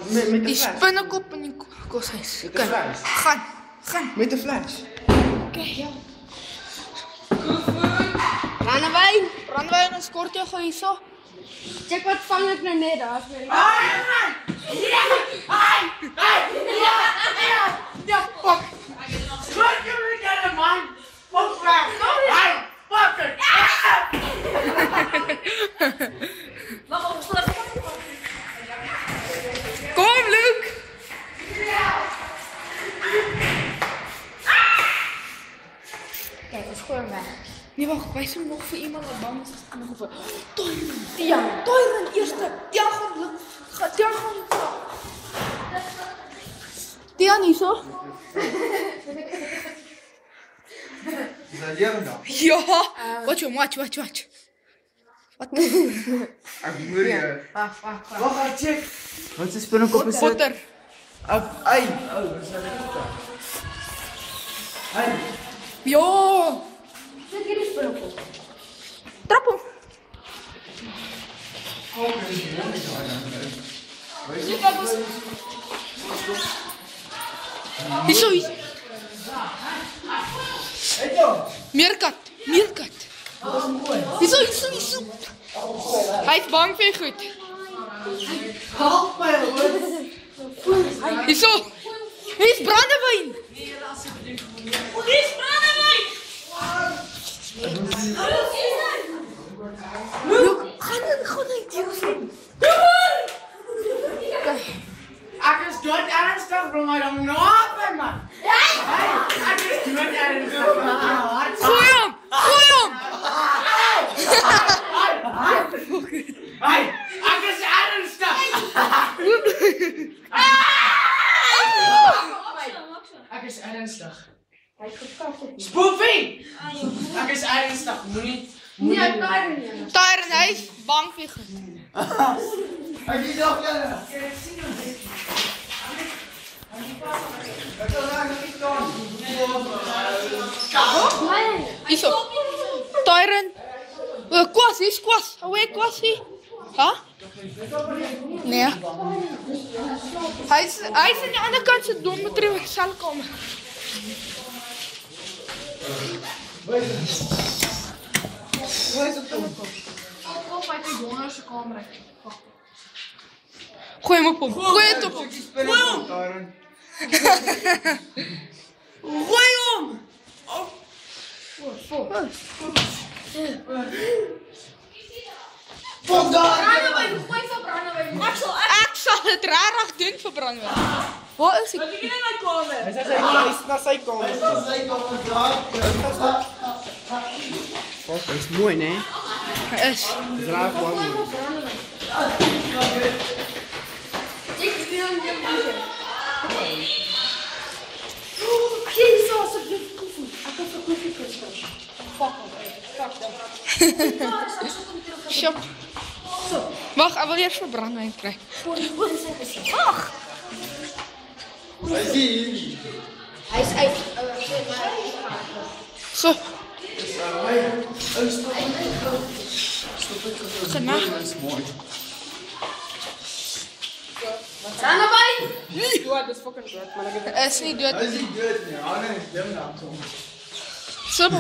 Met Die de fles. spinnekop in die koshuis. Met de fles. Gaan. Met de fles. Brandewijn is kort jou gou hierso. Check wat vang ek nou net daar. Ja, fuck. Wat je me gedaan, man? Fuck weg. Hey, fuck it. Kom, Luke. Kijk, dat is gewoon weg. Nee, wacht, wys hom nog vir iemand wat bang is as ander geval. Tyron eerste. Tian gaan. Tian hierso. Is dat levendig? Ja. Watch. Wat? Ek moet je. Wacht, check. Wat is spinnekop is dit? Potter. Ai. Oh, wat is dat? Ai. Ja. Zet hier die spinnekop. Trap hom. Hierso. Hey, joh. Meerkat. Hierso. Hy is bang vir goed. Help my, hoor. Hierso. Hier is brandewyn. Ek is dood ernstig, bro, maar dan naby, man. Hey, ek is dood ernstig, man. Gooi hom. Hey, ek is ernstig. Ek is ernstig. Spoofie! Ek is ernstig, moenie. Nee, daar nie. Tyron, hy is bang vir goed. Ek is nog julle. Ek sien hom net. Ek kan daar nie staan. Hierso. Tyron. Kwas, hier's kwas. Hou ek kwas hier. Ha? Nee. Hy is aan die ander kant se dormitory selkamer. Waar is dit? Op uit die jongen se kamer. Gooi hom op hom. Gooi dit op hom. Gooi hom! Kom daar! Brandewyn, gooi vir brandewyn. Ek sal dit regtig doen vir brandewyn. Waar is ek? Hy is na sy kamer. Dit is mooi, né? Hy is. Dis reg mooi. Ek wil nie meer. Hier is asseblief koffie. Ek het vir koffie gekry. Fuck them. Shop. Wag, ek wil eers vir brandewyn kry. Wag. Hy is hier. Hy is uit. So, Stop genag. Dis mooi. Brandewyn. Dis fucking dood, man. Hy is nie dood. Hy is nie dood nie. Hy is dim dan. So.